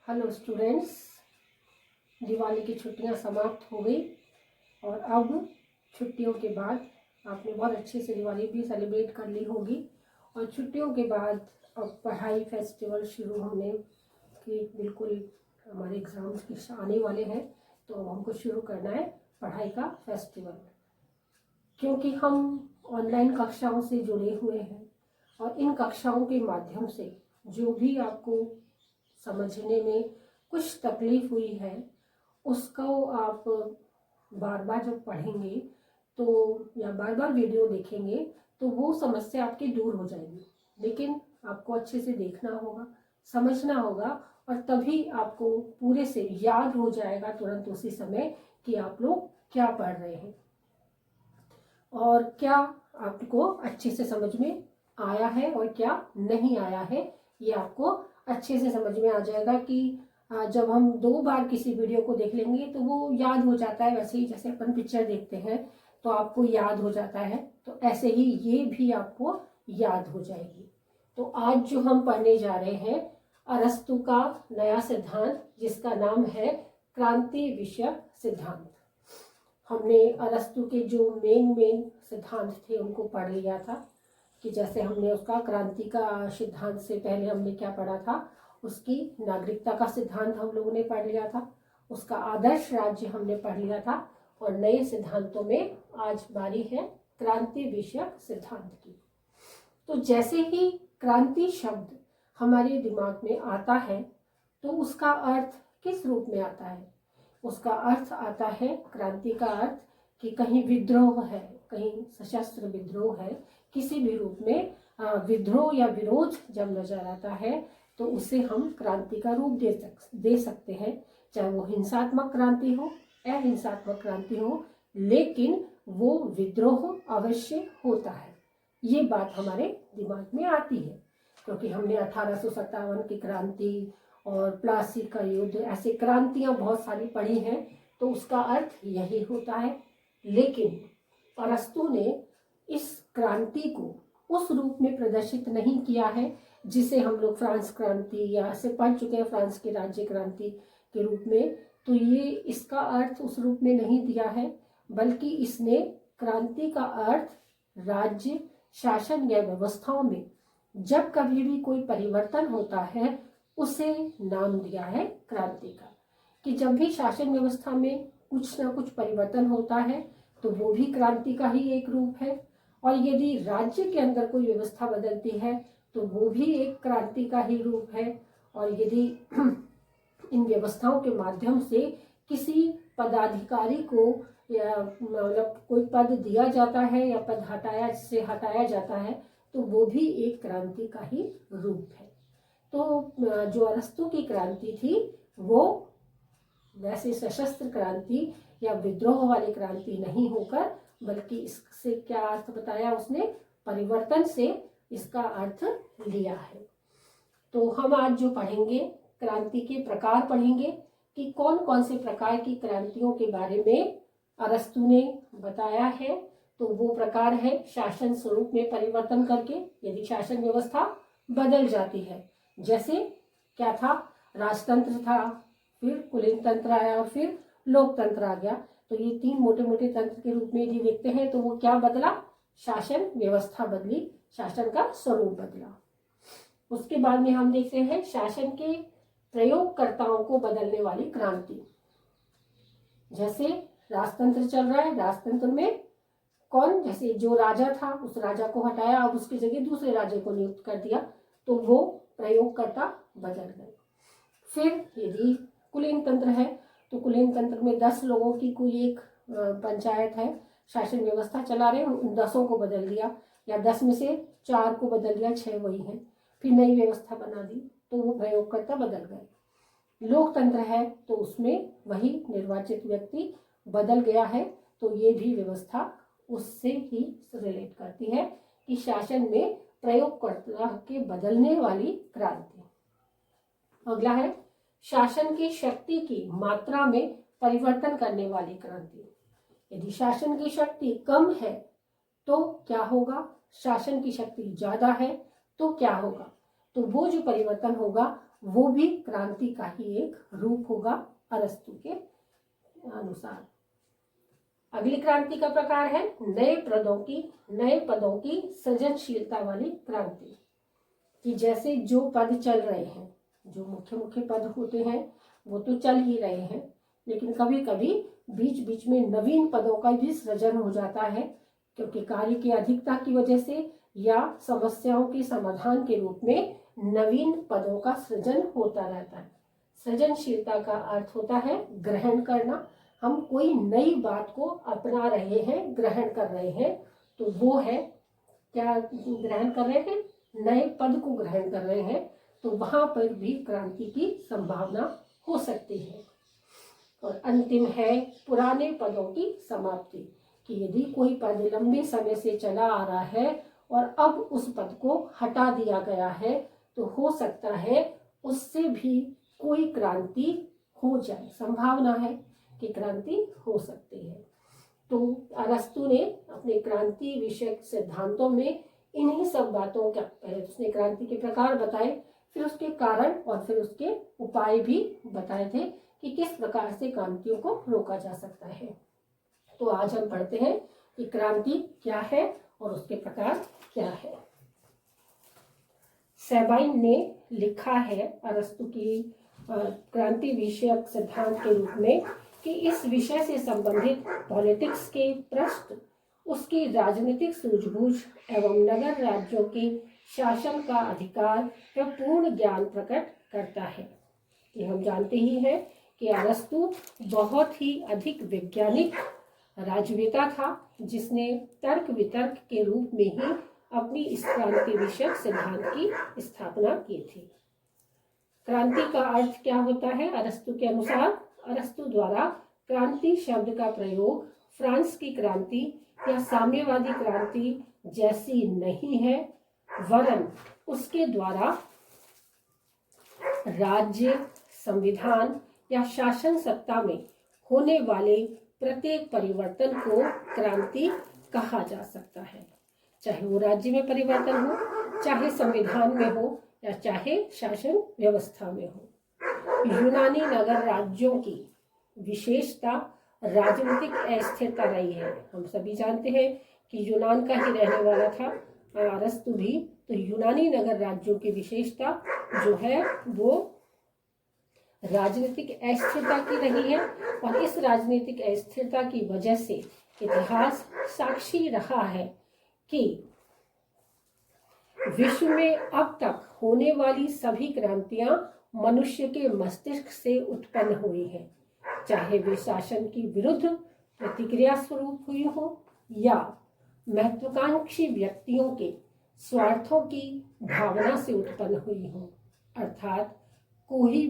Hello students, Diwali की छुट्टियां समाप्त हो गई और अब छुट्टियों के बाद आपने बहुत अच्छे से दिवाली भी सेलिब्रेट कर ली होगी। और छुट्टियों के बाद अब पढ़ाई फेस्टिवल शुरू होने की बिल्कुल हमारे एग्ज़ाम्स के आने वाले हैं, तो अब हमको शुरू करना है पढ़ाई का फेस्टिवल। क्योंकि हम ऑनलाइन कक्षाओं से जुड़े हुए हैं और इन कक्षाओं के माध्यम से जो भी आपको समझने में कुछ तकलीफ हुई है उसको आप बार बार जब पढ़ेंगे तो या बार बार वीडियो देखेंगे तो वो समस्या आपकी दूर हो जाएगी। लेकिन आपको अच्छे से देखना होगा, समझना होगा और तभी आपको पूरे से याद हो जाएगा तुरंत उसी समय कि आप लोग क्या पढ़ रहे हैं और क्या आपको अच्छे से समझ में आया है और क्या नहीं आया है। ये आपको अच्छे से समझ में आ जाएगा कि जब हम 2 बार किसी वीडियो को देख लेंगे तो वो याद हो जाता है। वैसे ही जैसे अपन पिक्चर देखते हैं तो आपको याद हो जाता है, तो ऐसे ही ये भी आपको याद हो जाएगी। तो आज जो हम पढ़ने जा रहे हैं अरस्तु का नया सिद्धांत, जिसका नाम है क्रांति विषयक सिद्धांत। हमने अरस्तु के जो मेन सिद्धांत थे उनको पढ़ लिया था कि जैसे हमने उसका क्रांति का सिद्धांत से पहले हमने क्या पढ़ा था, उसकी नागरिकता का सिद्धांत हम लोगों ने पढ़ लिया था, उसका आदर्श राज्य हमने पढ़ लिया था और नए सिद्धांतों में आज बारी है क्रांति विषयक सिद्धांत की। तो जैसे ही क्रांति शब्द हमारे दिमाग में आता है तो उसका अर्थ किस रूप में आता है? उसका अर्थ आता है, क्रांति का अर्थ कि कहीं विद्रोह है, कहीं सशस्त्र विद्रोह है, किसी भी रूप में विद्रोह या विरोध जब नजर आता है तो उसे हम क्रांति का रूप दे सकते हैं। चाहे वो हिंसात्मक क्रांति हो, अहिंसात्मक क्रांति हो, लेकिन वो विद्रोह अवश्य होता है। ये बात हमारे दिमाग में आती है क्योंकि हमने 1857 की क्रांति और प्लासी का युद्ध, ऐसे क्रांतियां बहुत सारी पढ़ी हैं, तो उसका अर्थ यही होता है। लेकिन अरस्तु ने इस क्रांति को उस रूप में प्रदर्शित नहीं किया है जिसे हम लोग फ्रांस क्रांति या ऐसे पढ़ चुके हैं, फ्रांस की राज्य क्रांति के रूप में। तो ये इसका अर्थ उस रूप में नहीं दिया है, बल्कि इसने क्रांति का अर्थ राज्य शासन या व्यवस्थाओं में जब कभी भी कोई परिवर्तन होता है उसे नाम दिया है क्रांति का। कि जब भी शासन व्यवस्था में कुछ ना कुछ परिवर्तन होता है तो वो भी क्रांति का ही एक रूप है, और यदि राज्य के अंदर कोई व्यवस्था बदलती है तो वो भी एक क्रांति का ही रूप है। और यदि इन व्यवस्थाओं के माध्यम से किसी पदाधिकारी को या मतलब कोई पद दिया जाता है या पद हटाया जाता है तो वो भी एक क्रांति का ही रूप है। तो जो अरस्तु की क्रांति थी वो वैसे सशस्त्र क्रांति या विद्रोह वाली क्रांति नहीं होकर, बल्कि इससे क्या अर्थ बताया उसने, परिवर्तन से इसका अर्थ लिया है। तो हम आज जो पढ़ेंगे क्रांति के प्रकार पढ़ेंगे कि कौन कौन से प्रकार की क्रांतियों के बारे में अरस्तु ने बताया है। तो वो प्रकार है शासन स्वरूप में परिवर्तन करके, यदि शासन व्यवस्था बदल जाती है। जैसे क्या था, राजतंत्र था, फिर कुलीन तंत्र आया और फिर लोकतंत्र आ गया। तो ये 3 मोटे मोटे तंत्र के रूप में यदि देखते हैं तो वो क्या बदला, शासन व्यवस्था बदली, शासन का स्वरूप बदला। उसके बाद में हम देखते हैं शासन के प्रयोगकर्ताओं को बदलने वाली क्रांति। जैसे राजतंत्र चल रहा है, राजतंत्र में कौन, जैसे जो राजा था उस राजा को हटाया, अब उसकी जगह दूसरे राजा को नियुक्त कर दिया, तो वो प्रयोगकर्ता बदल गए। फिर यदि कुलीन तंत्र है तो कुलीन तंत्र में 10 लोगों की कोई एक पंचायत है, शासन व्यवस्था चला रहे, उन 10 को बदल दिया, या 10 में से 4 को बदल दिया, 6 वही हैं, फिर नई व्यवस्था बना दी, तो वो प्रयोगकर्ता बदल गए। लोकतंत्र है तो उसमें वही निर्वाचित व्यक्ति बदल गया है, तो ये भी व्यवस्था उससे ही रिलेट करती है कि शासन में प्रयोगकर्ता के बदलने वाली क्रांति। अगला है शासन की शक्ति की मात्रा में परिवर्तन करने वाली क्रांति। यदि शासन की शक्ति कम है तो क्या होगा, शासन की शक्ति ज्यादा है तो क्या होगा, तो वो जो परिवर्तन होगा वो भी क्रांति का ही एक रूप होगा अरस्तु के अनुसार। अगली क्रांति का प्रकार है नए पदों की सृजनशीलता वाली क्रांति। कि जैसे जो पद चल रहे हैं, जो मुख्य मुख्य पद होते हैं वो तो चल ही रहे हैं, लेकिन कभी कभी बीच बीच में नवीन पदों का भी सृजन हो जाता है, क्योंकि कार्य की अधिकता की वजह से या समस्याओं के समाधान के रूप में नवीन पदों का सृजन होता रहता है। सृजनशीलता का अर्थ होता है ग्रहण करना। हम कोई नई बात को अपना रहे हैं, ग्रहण कर रहे हैं, तो वो है क्या ग्रहण कर रहे हैं, नए पद को ग्रहण कर रहे हैं, तो वहां पर भी क्रांति की संभावना हो सकती है। और अंतिम है पुराने पदों की समाप्ति। कि यदि कोई पद लंबे समय से चला आ रहा है और अब उस पद को हटा दिया गया है, तो हो सकता है उससे भी कोई क्रांति हो जाए, संभावना है कि क्रांति हो सकती है। तो अरस्तु ने अपने क्रांति विषयक सिद्धांतों में इन्हीं सब बातों का, पहले उसने क्रांति के प्रकार बताए, फिर उसके कारण और फिर उसके उपाय भी बताए थे कि किस प्रकार से क्रांतियों को रोका जा सकता है। तो आज हम पढ़ते हैं कि क्रांति क्या है और उसके प्रकार क्या है। सेबाइन ने लिखा है अरस्तु की क्रांति विषयक सिद्धांत के रूप में कि इस विषय से संबंधित पॉलिटिक्स के प्रश्न उसकी राजनीतिक सूझबूझ एवं नगर राज्यों के शासन का अधिकार व पूर्ण ज्ञान प्रकट करता है। कि हम जानते ही हैं कि अरस्तु बहुत ही अधिक वैज्ञानिक राजनेता था, जिसने तर्क वितर्क के रूप में ही अपनी इस क्रांति विषयक सिद्धांत की स्थापना की थी। क्रांति का अर्थ क्या होता है अरस्तु के अनुसार? अरस्तु द्वारा क्रांति शब्द का प्रयोग फ्रांस की क्रांति या साम्यवादी क्रांति जैसी नहीं है, वरन उसके द्वारा राज्य, संविधान या शासन सत्ता में होने वाले प्रत्येक परिवर्तन को क्रांति कहा जा सकता है। चाहे वो राज्य में परिवर्तन हो, चाहे संविधान में हो, या चाहे शासन व्यवस्था में हो। यूनानी नगर राज्यों की विशेषता राजनीतिक अस्थिरता रही है। हम सभी जानते हैं कि यूनान का ही रहने वाला था अरस्तु भी, तो यूनानी नगर राज्यों की विशेषता जो है वो राजनीतिक अस्थिरता की रही है। और इस राजनीतिक अस्थिरता की वजह से इतिहास साक्षी रहा है कि विश्व में अब तक होने वाली सभी क्रांतियां मनुष्य के मस्तिष्क से उत्पन्न हुई हैं, चाहे वे शासन की विरुद्ध प्रतिक्रिया स्वरूप हुई हो या महत्वाकांक्षी व्यक्तियों के स्वार्थों की भावना से उत्पन्न हुई हो। अर्थात कोई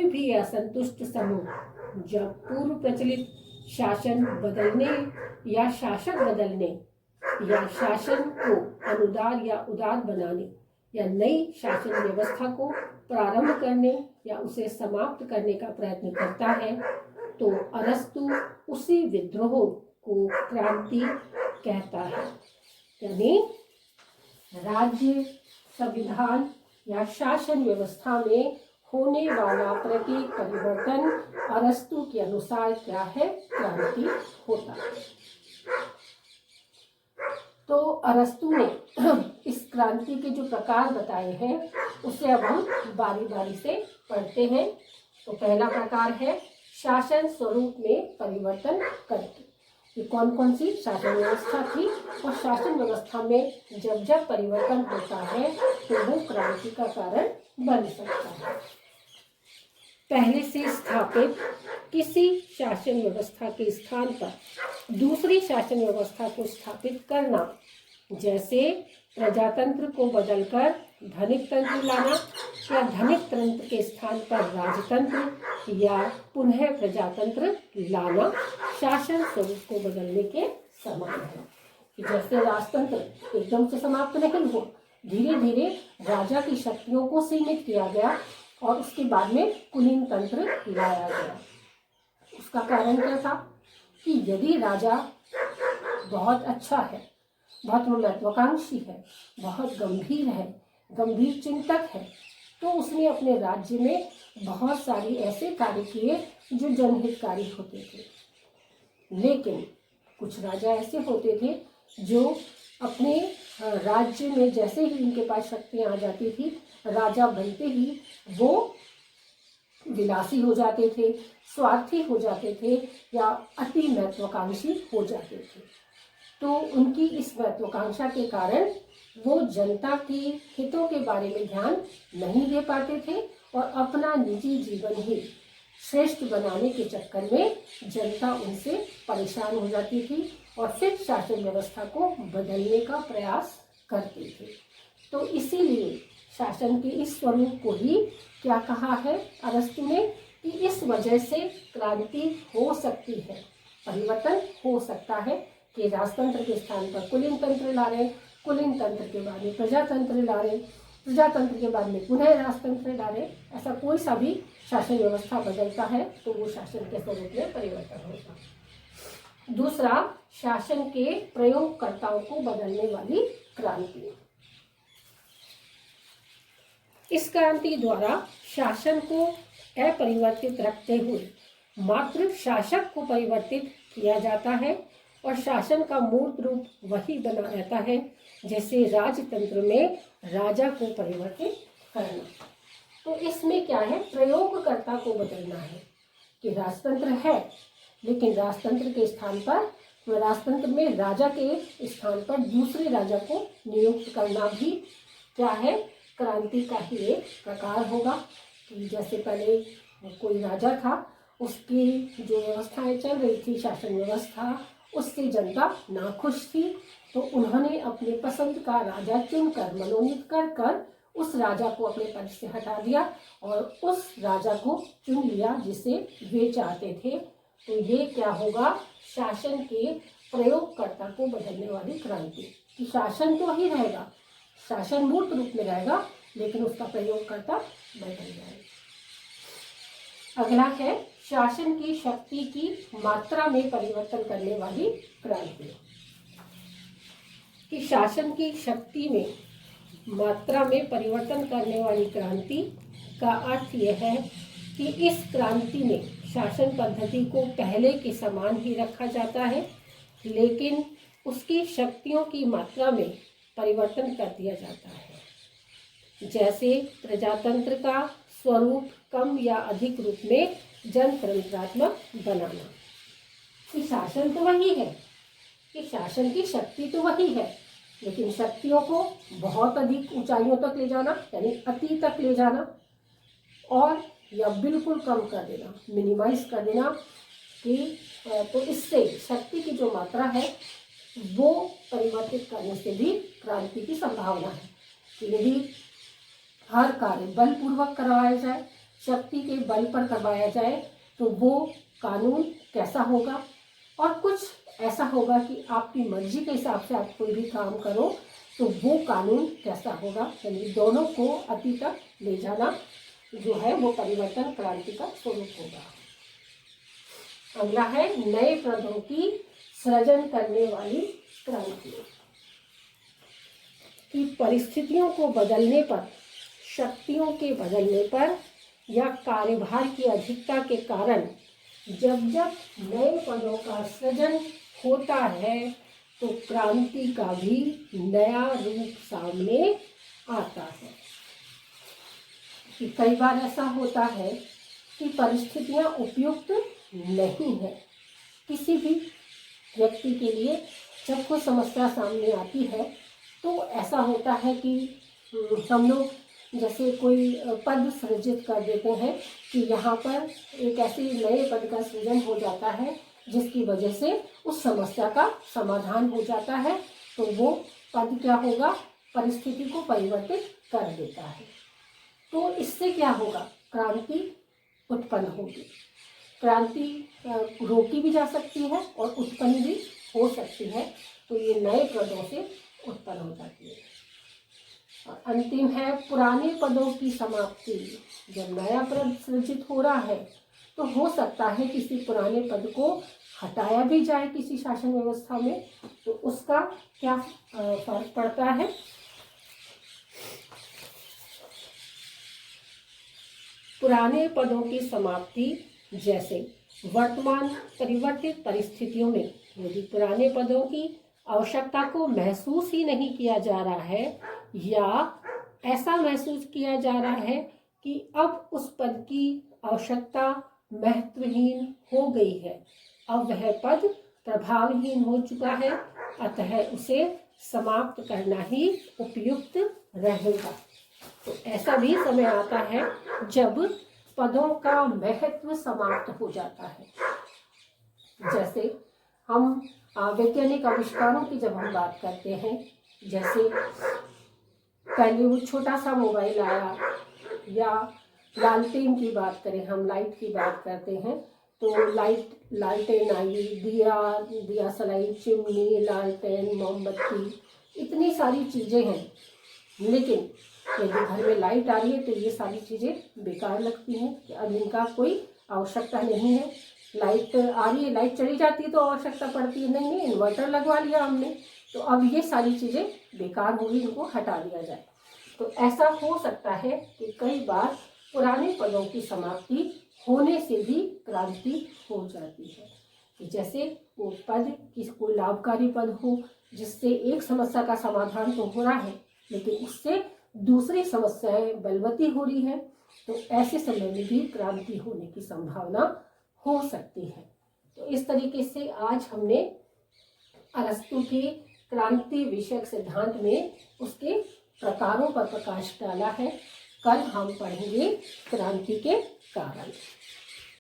भी असंतुष्ट समूह जब पूर्व प्रचलित शासन बदलने या शासक बदलने या शासन को अनुदार या उदार बनाने या नई शासन व्यवस्था को प्रारंभ करने या उसे समाप्त करने का प्रयत्न करता है, तो अरस्तु उसी विद्रोह को क्रांति कहता है। यानी राज्य, संविधान या शासन व्यवस्था में होने वाला प्रत्येक परिवर्तन अरस्तु के अनुसार क्या है? क्रांति होता है। तो अरस्तु ने इस क्रांति के जो प्रकार बताए हैं उसे अब हम बारी बारी से पढ़ते हैं। तो पहला प्रकार है शासन स्वरूप में परिवर्तन करके। ये कौन कौन सी शासन व्यवस्था थी और शासन व्यवस्था में जब जब परिवर्तन होता है तो वो क्रांति का कारण बन सकता है। पहले से स्थापित किसी शासन व्यवस्था के स्थान पर दूसरी शासन व्यवस्था को स्थापित करना, जैसे प्रजातंत्र को बदलकर धनिक तंत्र लाना या धनिक तंत्र के स्थान पर राजतंत्र या पुनः प्रजातंत्र लाना, शासन स्वरूप को बदलने के समान है। कि जैसे राजतंत्र एकदम से समाप्त नहीं हुआ, धीरे धीरे राजा की शक्तियों को सीमित किया गया और उसके बाद में कुलीन तंत्र लाया गया। उसका कारण क्या था कि यदि राजा बहुत अच्छा है, बहुत महत्वाकांक्षी है, बहुत गंभीर है, गंभीर चिंतक है, तो उसने अपने राज्य में बहुत सारी ऐसे कार्य किए जो जनहितकारी होते थे। लेकिन कुछ राजा ऐसे होते थे जो अपने राज्य में जैसे ही उनके पास शक्तियाँ आ जाती थी, राजा बनते ही वो विलासी हो जाते थे, स्वार्थी हो जाते थे या अति महत्वाकांक्षी हो जाते थे। तो उनकी इस महत्वाकांक्षा के कारण वो जनता के हितों के बारे में ध्यान नहीं दे पाते थे और अपना निजी जीवन ही श्रेष्ठ बनाने के चक्कर में जनता उनसे परेशान हो जाती थी और फिर शासन व्यवस्था को बदलने का प्रयास करती थी। तो इसीलिए शासन के इस स्वरूप को ही क्या कहा है अरस्तु ने कि इस वजह से क्रांति हो सकती है, परिवर्तन हो सकता है कि राजतंत्र के स्थान पर कुलीन तंत्र ला रहे, कुलीन तंत्र के बाद में प्रजातंत्र ला रहे, प्रजातंत्र के बाद में पुनः राजतंत्र ला रहे। ऐसा कोई सा भी शासन व्यवस्था बदलता है तो वो शासन के स्वरूप में परिवर्तन होगा। दूसरा, शासन के प्रयोगकर्ताओं को बदलने वाली क्रांति। इस क्रांति द्वारा शासन को अपरिवर्तित रखते हुए मात्र शासक को परिवर्तित किया जाता है और शासन का मूल रूप वही बना रहता है जैसे राजतंत्र में राजा को परिवर्तित करना। तो इसमें क्या है, प्रयोगकर्ता को बदलना है कि राजतंत्र है लेकिन राजतंत्र के स्थान पर, राजतंत्र में राजा के स्थान पर दूसरे राजा को नियुक्त करना भी क्या है, क्रांति का ही एक प्रकार होगा। कि जैसे पहले कोई राजा था, उसकी जो व्यवस्थाएं चल रही थी शासन व्यवस्था, उससे जनता नाखुश थी तो उन्होंने अपने पसंद का राजा चुनकर, मनोनीत कर उस राजा को अपने पद से हटा दिया और उस राजा को चुन लिया जिसे वे चाहते थे। तो ये क्या होगा, शासन के प्रयोगकर्ता को बदलने वाली क्रांति। कि शासन तो ही रहेगा, शासन मूर्त रूप में रहेगा लेकिन उसका प्रयोगकर्ता बदल जाएगा। अगला है शासन की शक्ति की मात्रा में परिवर्तन करने वाली क्रांति। कि शासन की शक्ति में मात्रा में परिवर्तन करने वाली क्रांति का अर्थ यह है कि इस क्रांति में शासन पद्धति को पहले के समान ही रखा जाता है लेकिन उसकी शक्तियों की मात्रा में परिवर्तन कर दिया जाता है। जैसे प्रजातंत्र का स्वरूप कम या अधिक रूप में जनतंत्रात्मक बनाना। कि शासन तो वही है, कि शासन की शक्ति तो वही है लेकिन शक्तियों को बहुत अधिक ऊंचाइयों तक ले जाना यानी अति तक ले जाना और या बिल्कुल कम कर देना, मिनिमाइज कर देना। कि तो इससे शक्ति की जो मात्रा है वो परिवर्तित करने से भी क्रांति की संभावना है। कि यदि हर कार्य बलपूर्वक करवाया जाए, शक्ति के बल पर करवाया जाए तो वो कानून कैसा होगा, और कुछ ऐसा होगा कि आपकी मर्जी के हिसाब से आप कोई भी काम करो तो वो कानून कैसा होगा। यानी दोनों को अति तक ले जाना जो है वो परिवर्तन क्रांति का स्वरूप होगा। अगला है नए पदों की सृजन करने वाली क्रांति। कि परिस्थितियों को बदलने पर, शक्तियों के बदलने पर या कार्यभार की अधिकता के कारण जब जब नए पदों का सृजन होता है तो क्रांति का भी नया रूप सामने आता है। कि कई बार ऐसा होता है कि परिस्थितियां उपयुक्त नहीं है किसी भी व्यक्ति के लिए। जब कोई समस्या सामने आती है तो ऐसा होता है कि हम लोग जैसे कोई पद सृजित कर देते हैं कि यहाँ पर एक ऐसे नए पद का सृजन हो जाता है जिसकी वजह से उस समस्या का समाधान हो जाता है। तो वो पद क्या होगा, परिस्थिति को परिवर्तित कर देता है। तो इससे क्या होगा, क्रांति उत्पन्न होगी। क्रांति रोकी भी जा सकती है और उत्पन्न भी हो सकती है। तो ये नए पदों से उत्पन्न हो जाती है। और अंतिम है पुराने पदों की समाप्ति। जब नया पद सृजित हो रहा है तो हो सकता है किसी पुराने पद को हटाया भी जाए किसी शासन व्यवस्था में, तो उसका क्या फर्क पड़ता है। पुराने पदों की समाप्ति, जैसे वर्तमान परिवर्तित परिस्थितियों में यदि पुराने पदों की आवश्यकता को महसूस ही नहीं किया जा रहा है या ऐसा महसूस किया जा रहा है कि अब उस पद की आवश्यकता महत्वहीन हो गई है, अब वह पद प्रभावहीन हो चुका है, अतः उसे समाप्त करना ही उपयुक्त रहेगा। तो ऐसा भी समय आता है जब पदों का महत्व समाप्त हो जाता है। जैसे हम वैज्ञानिक आविष्कारों की जब हम बात करते हैं, जैसे पहले वो छोटा सा मोबाइल आया, या लालटेन की बात करें, हम लाइट की बात करते हैं तो लालटेन आई, दिया सलाई, चिमनी, लालटेन, मोमबत्ती, इतनी सारी चीज़ें हैं। लेकिन यदि घर में लाइट आ रही है तो ये सारी चीज़ें बेकार लगती हैं कि अब इनका कोई आवश्यकता नहीं है। लाइट आ रही है, लाइट चली जाती है तो आवश्यकता पड़ती है, नहीं इन्वर्टर लगवा लिया हमने तो अब ये सारी चीज़ें बेकार होगी, इनको हटा दिया जाए। तो ऐसा हो सकता है कि कई बार पुराने पदों की समाप्ति होने से भी क्रांति हो जाती है, कि जैसे वो पद कोई लाभकारी पद हो जिससे एक समस्या का समाधान तो हो रहा है लेकिन उससे दूसरी समस्याएं बलवती हो रही है, तो ऐसे समय में भी क्रांति होने की संभावना हो सकती है। तो इस तरीके से आज हमने अरस्तु के क्रांति विषयक सिद्धांत में उसके प्रकारों पर प्रकाश डाला है। कल हम पढ़ेंगे क्रांति के कारण।